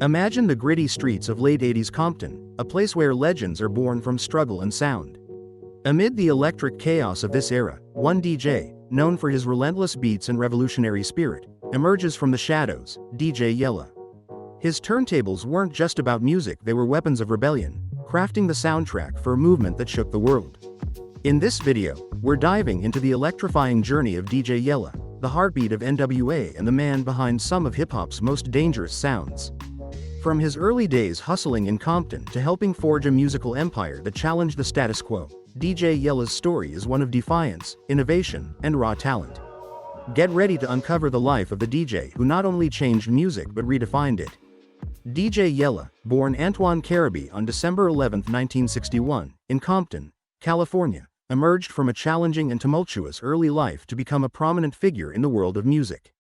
Imagine the gritty streets of late 80s Compton, a place where legends are born from struggle and sound. Amid the electric chaos of this era, one DJ, known for his relentless beats and revolutionary spirit, emerges from the shadows, DJ Yella. His turntables weren't just about music, they were weapons of rebellion, crafting the soundtrack for a movement that shook the world. In this video, we're diving into the electrifying journey of DJ Yella, the heartbeat of NWA and the man behind some of hip-hop's most dangerous sounds. From his early days hustling in Compton to helping forge a musical empire that challenged the status quo, DJ Yella's story is one of defiance, innovation, and raw talent. Get ready to uncover the life of the DJ who not only changed music but redefined it. DJ Yella, born Antoine Carabee on December 11, 1961, in Compton, California, emerged from a challenging and tumultuous early life to become a prominent figure in the world of music.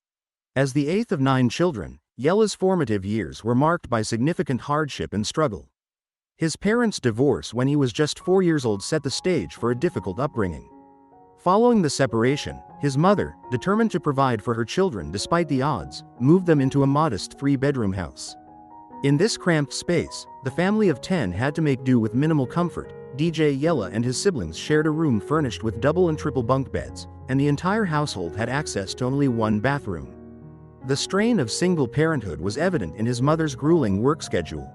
As the eighth of 9 children, Yella's formative years were marked by significant hardship and struggle. His parents' divorce when he was just 4 years old set the stage for a difficult upbringing. Following the separation, his mother, determined to provide for her children despite the odds, moved them into a modest 3-bedroom house. In this cramped space, the family of 10 had to make do with minimal comfort. DJ Yella and his siblings shared a room furnished with double and triple bunk beds, and the entire household had access to only one bathroom. The strain of single parenthood was evident in his mother's grueling work schedule.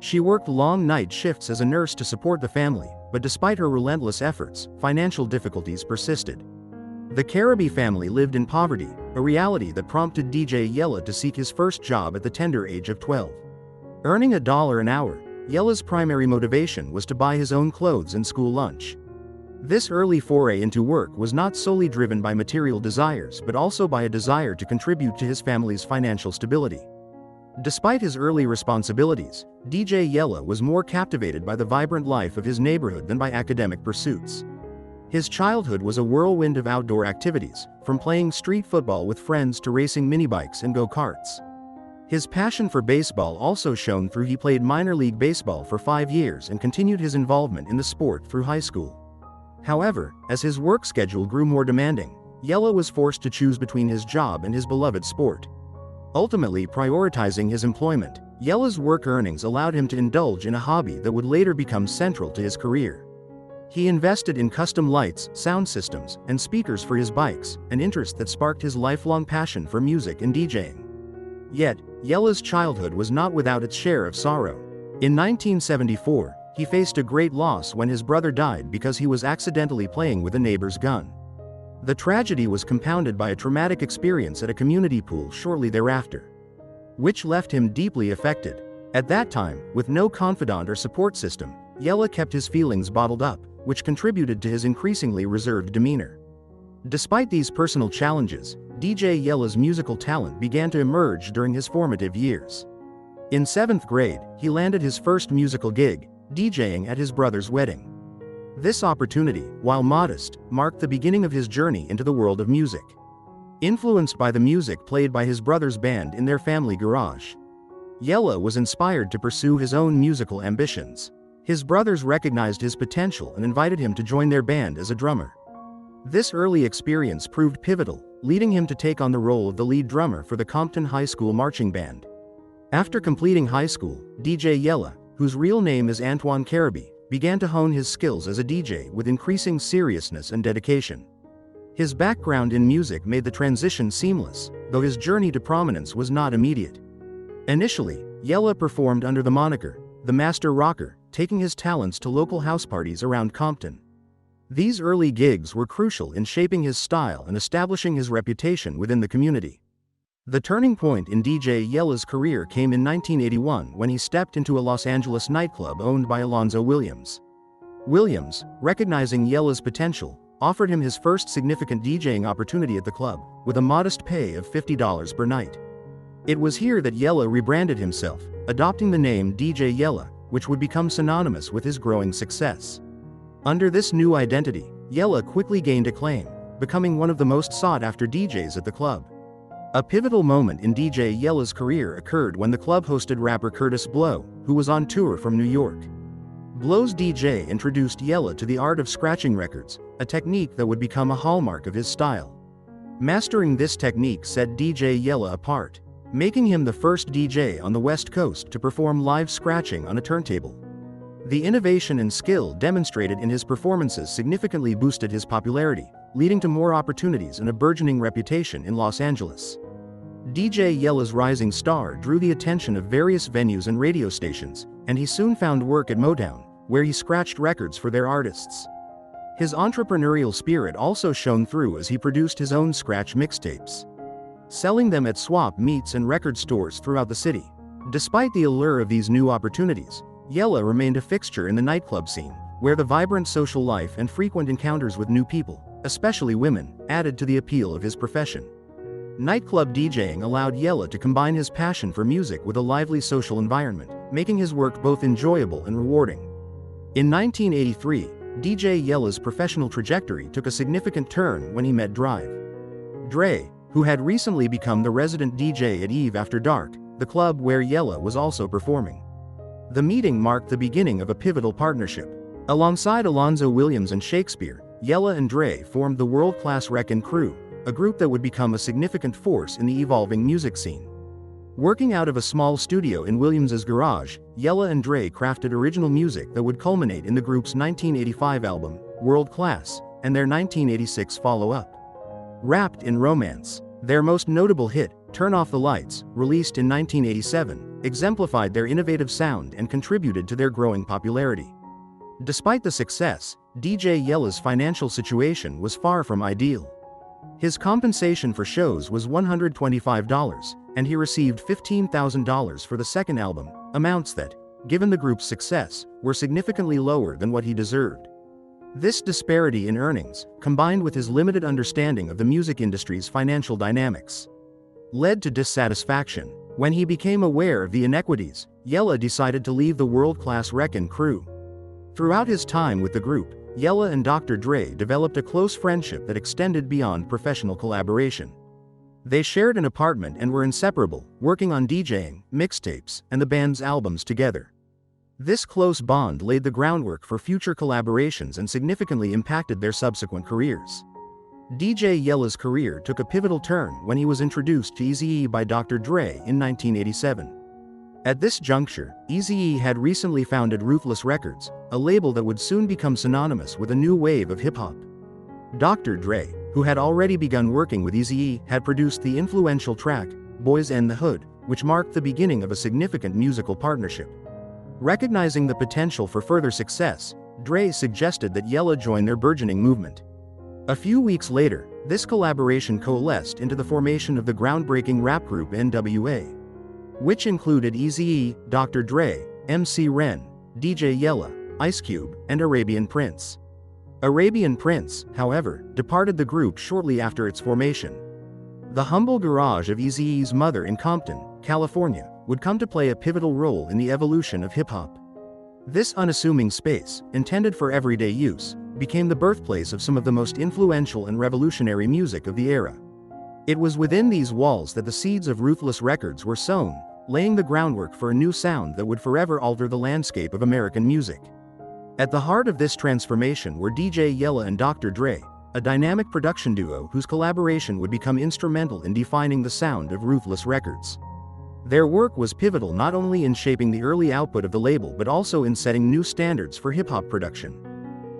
She worked long night shifts as a nurse to support the family, but despite her relentless efforts, financial difficulties persisted. The Carabee family lived in poverty, a reality that prompted DJ Yella to seek his first job at the tender age of 12. Earning $1 an hour, Yella's primary motivation was to buy his own clothes and school lunch. This early foray into work was not solely driven by material desires but also by a desire to contribute to his family's financial stability. Despite his early responsibilities, DJ Yella was more captivated by the vibrant life of his neighborhood than by academic pursuits. His childhood was a whirlwind of outdoor activities, from playing street football with friends to racing minibikes and go-karts. His passion for baseball also shone through. He played minor league baseball for 5 years and continued his involvement in the sport through high school. However, as his work schedule grew more demanding, Yella was forced to choose between his job and his beloved sport. Ultimately prioritizing his employment, Yella's work earnings allowed him to indulge in a hobby that would later become central to his career. He invested in custom lights, sound systems, and speakers for his bikes, an interest that sparked his lifelong passion for music and DJing. Yet, Yella's childhood was not without its share of sorrow. In 1974, he faced a great loss when his brother died because he was accidentally playing with a neighbor's gun. The tragedy was compounded by a traumatic experience at a community pool shortly thereafter, which left him deeply affected. At that time, with no confidant or support system, Yella kept his feelings bottled up, which contributed to his increasingly reserved demeanor. Despite these personal challenges, DJ Yella's musical talent began to emerge during his formative years. In 7th grade, he landed his first musical gig, DJing at his brother's wedding. This opportunity, while modest, marked the beginning of his journey into the world of music. Influenced by the music played by his brother's band in their family garage, Yella was inspired to pursue his own musical ambitions. His brothers recognized his potential and invited him to join their band as a drummer. This early experience proved pivotal, leading him to take on the role of the lead drummer for the Compton High School marching band. After completing high school, DJ Yella, whose real name is Antoine Carabee, began to hone his skills as a DJ with increasing seriousness and dedication. His background in music made the transition seamless, though his journey to prominence was not immediate. Initially, Yella performed under the moniker, the Master Rocker, taking his talents to local house parties around Compton. These early gigs were crucial in shaping his style and establishing his reputation within the community. The turning point in DJ Yella's career came in 1981 when he stepped into a Los Angeles nightclub owned by Alonzo Williams. Williams, recognizing Yella's potential, offered him his first significant DJing opportunity at the club, with a modest pay of $50 per night. It was here that Yella rebranded himself, adopting the name DJ Yella, which would become synonymous with his growing success. Under this new identity, Yella quickly gained acclaim, becoming one of the most sought-after DJs at the club. A pivotal moment in DJ Yella's career occurred when the club hosted rapper Kurtis Blow, who was on tour from New York. Blow's DJ introduced Yella to the art of scratching records, a technique that would become a hallmark of his style. Mastering this technique set DJ Yella apart. making him the first DJ on the West Coast to perform live scratching on a turntable. The innovation and skill demonstrated in his performances significantly boosted his popularity, leading to more opportunities and a burgeoning reputation in Los Angeles. DJ Yella's rising star drew the attention of various venues and radio stations, and he soon found work at Motown, where he scratched records for their artists. His entrepreneurial spirit also shone through as he produced his own scratch mixtapes, selling them at swap meets and record stores throughout the city. Despite the allure of these new opportunities, Yella remained a fixture in the nightclub scene, where the vibrant social life and frequent encounters with new people, especially women, added to the appeal of his profession. Nightclub DJing allowed Yella to combine his passion for music with a lively social environment, making his work both enjoyable and rewarding. In 1983, DJ Yella's professional trajectory took a significant turn when he met Dre, who had recently become the resident DJ at Eve After Dark, the club where Yella was also performing. The meeting marked the beginning of a pivotal partnership. Alongside Alonzo Williams and Shakespeare, Yella and Dre formed the world-class Wreckin crew, a group that would become a significant force in the evolving music scene. Working out of a small studio in Williams's garage, Yella and Dre crafted original music that would culminate in the group's 1985 album, World Class, and their 1986 follow-up, Wrapped in Romance. Their most notable hit, Turn Off the Lights, released in 1987, exemplified their innovative sound and contributed to their growing popularity. Despite the success, DJ Yella's financial situation was far from ideal. His compensation for shows was $125, and he received $15,000 for the second album, amounts that, given the group's success, were significantly lower than what he deserved. This disparity in earnings, combined with his limited understanding of the music industry's financial dynamics, led to dissatisfaction. When he became aware of the inequities, Yella decided to leave the world-class Wreckin crew. Throughout his time with the group, Yella and Dr. Dre developed a close friendship that extended beyond professional collaboration. They shared an apartment and were inseparable, working on DJing, mixtapes, and the band's albums together. This close bond laid the groundwork for future collaborations and significantly impacted their subsequent careers. DJ Yella's career took a pivotal turn when he was introduced to Eazy-E by Dr. Dre in 1987. At this juncture, Eazy-E had recently founded Ruthless Records, a label that would soon become synonymous with a new wave of hip-hop. Dr. Dre, who had already begun working with Eazy-E, had produced the influential track, Boys in the Hood, which marked the beginning of a significant musical partnership. Recognizing the potential for further success, Dre suggested that Yella join their burgeoning movement. A few weeks later, this collaboration coalesced into the formation of the groundbreaking rap group N.w.a, which included Eazy-E, Dr. Dre, MC Ren, DJ Yella, Ice Cube, and Arabian Prince. Arabian Prince, however, departed the group shortly after its formation. The humble garage of Eazy-E's mother in Compton, California, would come to play a pivotal role in the evolution of hip-hop. This unassuming space, intended for everyday use, became the birthplace of some of the most influential and revolutionary music of the era. It was within these walls that the seeds of Ruthless Records were sown, laying the groundwork for a new sound that would forever alter the landscape of American music. At the heart of this transformation were DJ Yella and Dr. Dre, a dynamic production duo whose collaboration would become instrumental in defining the sound of Ruthless Records. Their work was pivotal not only in shaping the early output of the label but also in setting new standards for hip-hop production.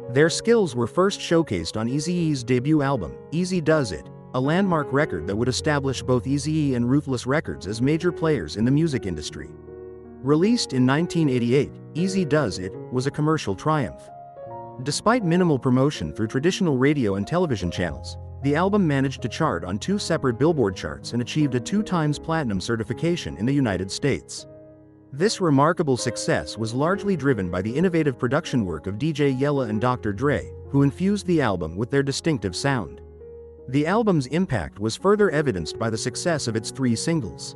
Their skills were first showcased on Eazy-E's debut album, Eazy Does It, a landmark record that would establish both Eazy-E and Ruthless Records as major players in the music industry. Released in 1988, Eazy Does It was a commercial triumph. Despite minimal promotion through traditional radio and television channels, the album managed to chart on 2 separate Billboard charts and achieved a 2x platinum certification in the United States. This remarkable success was largely driven by the innovative production work of DJ Yella and Dr. Dre, who infused the album with their distinctive sound. The album's impact was further evidenced by the success of its 3 singles,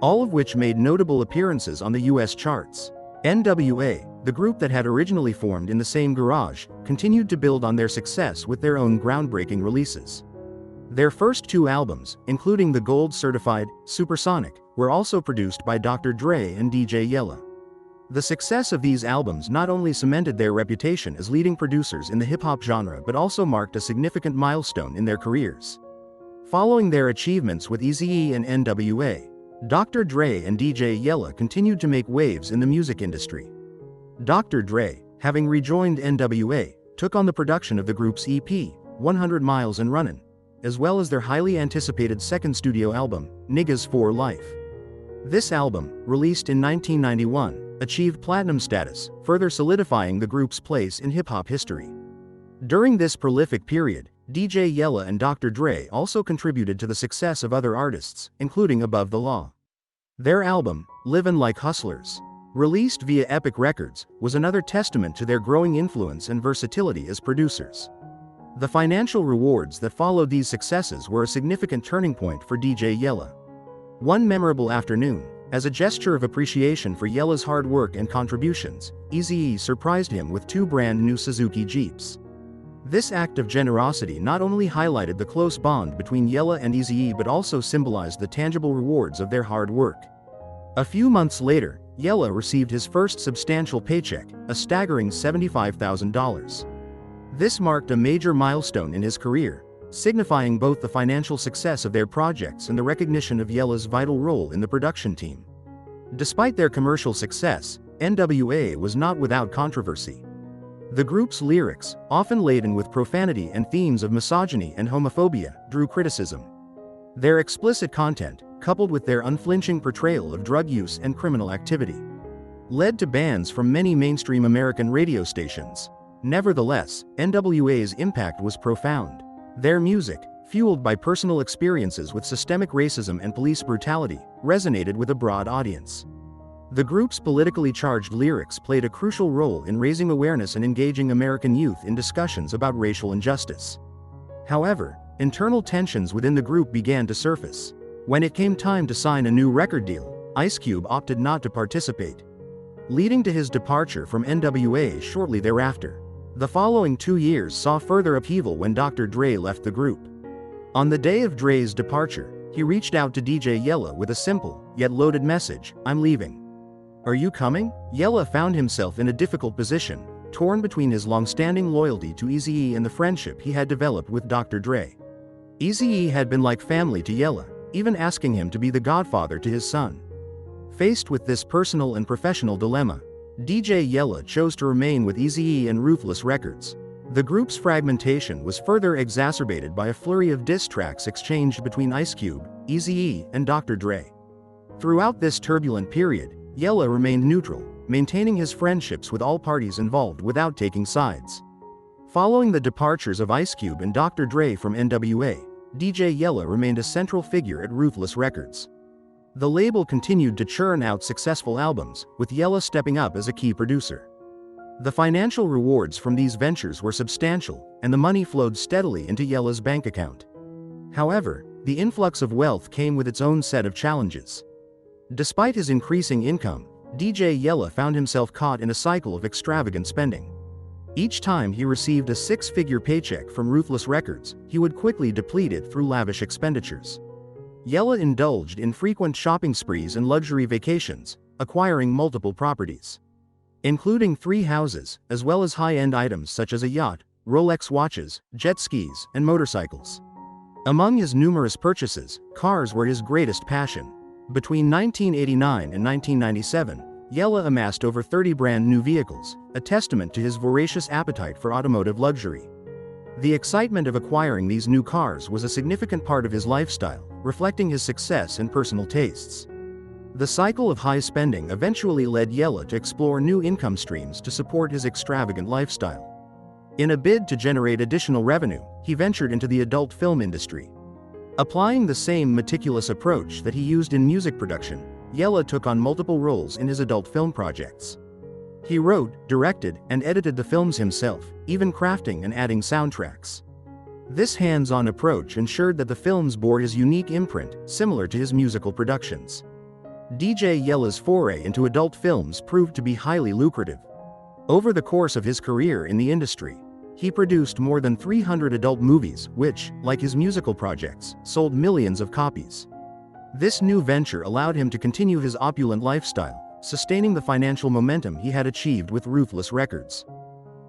all of which made notable appearances on the US charts. N.w.a, the group that had originally formed in the same garage, continued to build on their success with their own groundbreaking releases. Their first 2 albums, including the gold-certified Supersonic, were also produced by Dr. Dre and DJ Yella. The success of these albums not only cemented their reputation as leading producers in the hip-hop genre but also marked a significant milestone in their careers. Following their achievements with Eazy-E and N.w.a, Dr. Dre and DJ Yella continued to make waves in the music industry. Dr. Dre, having rejoined N.w.a, took on the production of the group's EP, 100 Miles and Runnin', as well as their highly anticipated second studio album, Niggas for Life. This album, released in 1991, achieved platinum status, further solidifying the group's place in hip-hop history. During this prolific period, DJ Yella and Dr. Dre also contributed to the success of other artists, including Above the Law. Their album, Livin' Like Hustlers, released via Epic Records, was another testament to their growing influence and versatility as producers. The financial rewards that followed these successes were a significant turning point for DJ Yella. One memorable afternoon, as a gesture of appreciation for Yella's hard work and contributions, Eazy-E surprised him with 2 brand new Suzuki Jeeps. This act of generosity not only highlighted the close bond between Yella and Eazy-E but also symbolized the tangible rewards of their hard work. A few months later, Yella received his first substantial paycheck, a staggering $75,000. This marked a major milestone in his career, signifying both the financial success of their projects and the recognition of Yella's vital role in the production team. Despite their commercial success, N.w.a was not without controversy. The group's lyrics, often laden with profanity and themes of misogyny and homophobia, drew criticism. Their explicit content, coupled with their unflinching portrayal of drug use and criminal activity, led to bans from many mainstream American radio stations. Nevertheless, N.w.a's impact was profound. Their music, fueled by personal experiences with systemic racism and police brutality, resonated with a broad audience. The group's politically charged lyrics played a crucial role in raising awareness and engaging American youth in discussions about racial injustice. However, internal tensions within the group began to surface. When it came time to sign a new record deal, Ice Cube opted not to participate, leading to his departure from N.w.a shortly thereafter. The following 2 years saw further upheaval when Dr. Dre left the group. On the day of Dre's departure, he reached out to DJ Yella with a simple, yet loaded message: "I'm leaving. Are you coming?" Yella found himself in a difficult position, torn between his long-standing loyalty to Eazy-E and the friendship he had developed with Dr. Dre. Eazy-E had been like family to Yella, even asking him to be the godfather to his son. Faced with this personal and professional dilemma, DJ Yella chose to remain with Eazy-E and Ruthless Records. The group's fragmentation was further exacerbated by a flurry of diss tracks exchanged between Ice Cube, Eazy-E, and Dr. Dre. Throughout this turbulent period, Yella remained neutral, maintaining his friendships with all parties involved without taking sides. Following the departures of Ice Cube and Dr. Dre from N.w.a, DJ Yella remained a central figure at Ruthless Records. The label continued to churn out successful albums, with Yella stepping up as a key producer. The financial rewards from these ventures were substantial, and the money flowed steadily into Yella's bank account. However, the influx of wealth came with its own set of challenges. Despite his increasing income, DJ Yella found himself caught in a cycle of extravagant spending. Each time he received a 6-figure paycheck from Ruthless Records, he would quickly deplete it through lavish expenditures. Yella indulged in frequent shopping sprees and luxury vacations, acquiring multiple properties, including 3 houses, as well as high-end items such as a yacht, Rolex watches, jet skis, and motorcycles. Among his numerous purchases, cars were his greatest passion. Between 1989 and 1997, Yella amassed over 30 brand new vehicles, a testament to his voracious appetite for automotive luxury. The excitement of acquiring these new cars was a significant part of his lifestyle, reflecting his success and personal tastes. The cycle of high spending eventually led Yella to explore new income streams to support his extravagant lifestyle. In a bid to generate additional revenue, he ventured into the adult film industry. Applying the same meticulous approach that he used in music production, Yella took on multiple roles in his adult film projects. He wrote, directed, and edited the films himself, even crafting and adding soundtracks. This hands-on approach ensured that the films bore his unique imprint, similar to his musical productions. DJ Yella's foray into adult films proved to be highly lucrative. Over the course of his career in the industry, he produced more than 300 adult movies, which, like his musical projects, sold millions of copies. This new venture allowed him to continue his opulent lifestyle, sustaining the financial momentum he had achieved with Ruthless Records.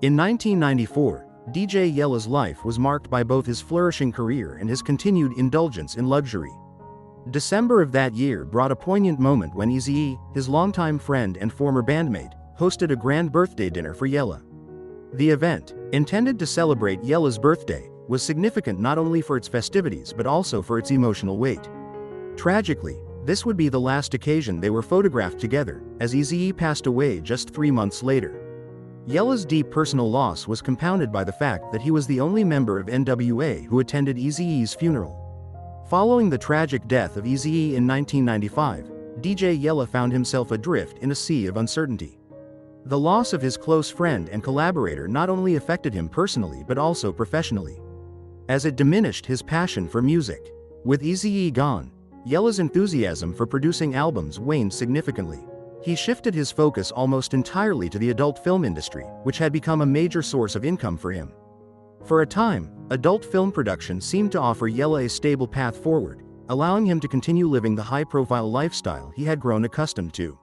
In 1994, DJ Yella's life was marked by both his flourishing career and his continued indulgence in luxury. December of that year brought a poignant moment when Eazy-E, his longtime friend and former bandmate, hosted a grand birthday dinner for Yella. The event, intended to celebrate Yella's birthday, was significant not only for its festivities but also for its emotional weight. Tragically, this would be the last occasion they were photographed together, as Eazy-E passed away just 3 months later. Yella's deep personal loss was compounded by the fact that he was the only member of N.W.A. who attended Eazy-E's funeral. Following the tragic death of Eazy-E in 1995, DJ Yella found himself adrift in a sea of uncertainty. The loss of his close friend and collaborator not only affected him personally but also professionally, as it diminished his passion for music. With Eazy-E gone, Yella's enthusiasm for producing albums waned significantly. He shifted his focus almost entirely to the adult film industry, which had become a major source of income for him. For a time, adult film production seemed to offer Yella a stable path forward, allowing him to continue living the high-profile lifestyle he had grown accustomed to.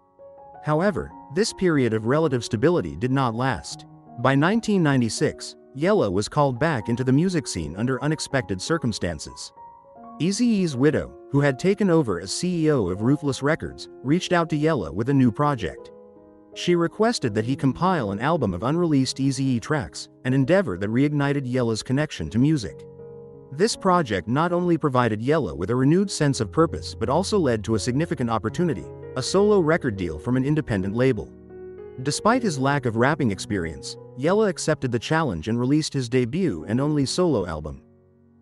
However, this period of relative stability did not last. By 1996, Yella was called back into the music scene under unexpected circumstances. Eazy-E's widow, who had taken over as CEO of Ruthless Records, reached out to Yella with a new project. She requested that he compile an album of unreleased Eazy-E tracks, an endeavor that reignited Yella's connection to music. This project not only provided Yella with a renewed sense of purpose but also led to a significant opportunity, a solo record deal from an independent label. Despite his lack of rapping experience, Yella accepted the challenge and released his debut and only solo album,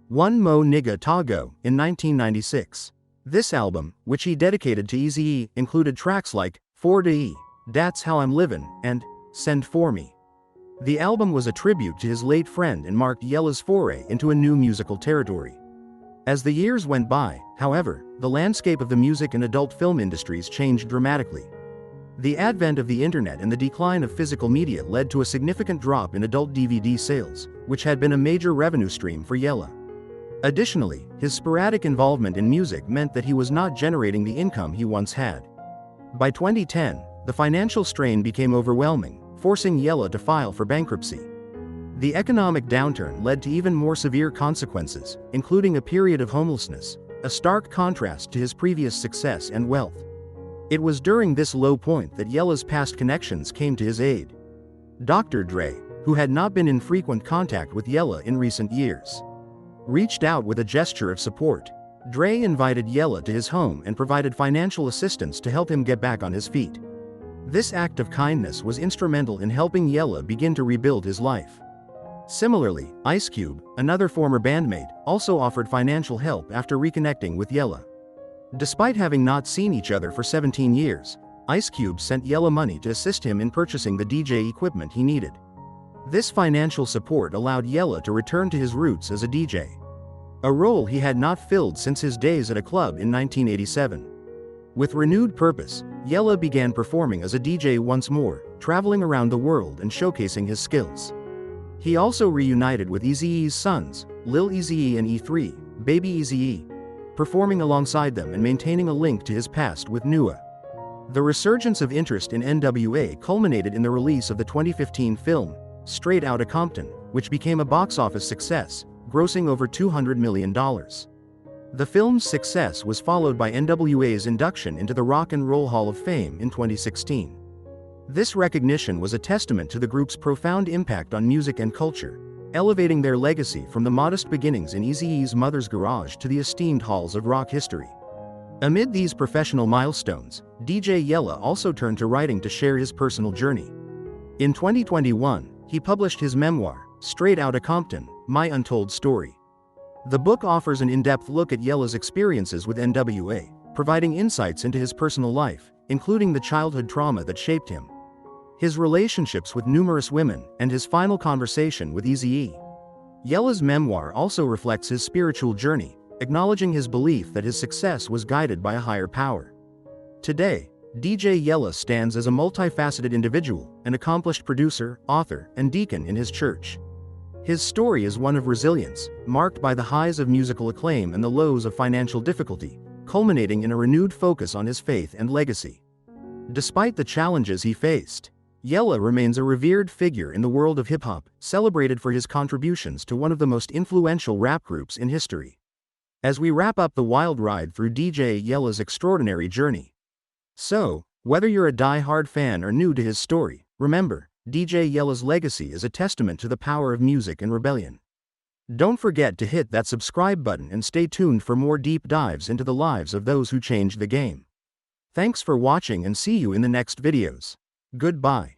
One Mo Nigga Tago, in 1996. This album, which he dedicated to Eazy-E, included tracks like 4-E, That's How I'm Livin', and Send For Me. The album was a tribute to his late friend and marked Yella's foray into a new musical territory. As the years went by, however, the landscape of the music and adult film industries changed dramatically. The advent of the internet and the decline of physical media led to a significant drop in adult DVD sales, which had been a major revenue stream for Yella. Additionally, his sporadic involvement in music meant that he was not generating the income he once had. By 2010, the financial strain became overwhelming, forcing Yella to file for bankruptcy. The economic downturn led to even more severe consequences, including a period of homelessness, a stark contrast to his previous success and wealth. It was during this low point that Yella's past connections came to his aid. Dr. Dre, who had not been in frequent contact with Yella in recent years, reached out with a gesture of support. Dre invited Yella to his home and provided financial assistance to help him get back on his feet. This act of kindness was instrumental in helping Yella begin to rebuild his life. Similarly, Ice Cube, another former bandmate, also offered financial help after reconnecting with Yella. Despite having not seen each other for 17 years, Ice Cube sent Yella money to assist him in purchasing the DJ equipment he needed. This financial support allowed Yella to return to his roots as a DJ, a role he had not filled since his days at a club in 1987. With renewed purpose, Yella began performing as a DJ once more, traveling around the world and showcasing his skills. He also reunited with Eazy-E's sons, Lil Eazy-E and E3, Baby Eazy-E, performing alongside them and maintaining a link to his past with n.w.a. The resurgence of interest in N.w.a. culminated in the release of the 2015 film, Straight Outta Compton, which became a box office success, grossing over $200 million. The film's success was followed by N.w.a.'s induction into the Rock and Roll Hall of Fame in 2016. This recognition was a testament to the group's profound impact on music and culture, elevating their legacy from the modest beginnings in Eazy-E's mother's garage to the esteemed halls of rock history. Amid these professional milestones, DJ Yella also turned to writing to share his personal journey. In 2021, he published his memoir, Straight Outta Compton, My Untold Story. The book offers an in-depth look at Yella's experiences with N.w.a., providing insights into his personal life, including the childhood trauma that shaped him, his relationships with numerous women, and his final conversation with Eazy-E. Yella's memoir also reflects his spiritual journey, acknowledging his belief that his success was guided by a higher power. Today, DJ Yella stands as a multifaceted individual, an accomplished producer, author, and deacon in his church. His story is one of resilience, marked by the highs of musical acclaim and the lows of financial difficulty, culminating in a renewed focus on his faith and legacy. Despite the challenges he faced, Yella remains a revered figure in the world of hip-hop, celebrated for his contributions to one of the most influential rap groups in history. as we wrap up the wild ride through DJ Yella's extraordinary journey. So, whether you're a die-hard fan or new to his story, remember, DJ Yella's legacy is a testament to the power of music and rebellion. Don't forget to hit that subscribe button and stay tuned for more deep dives into the lives of those who changed the game. Thanks for watching and see you in the next videos. Goodbye.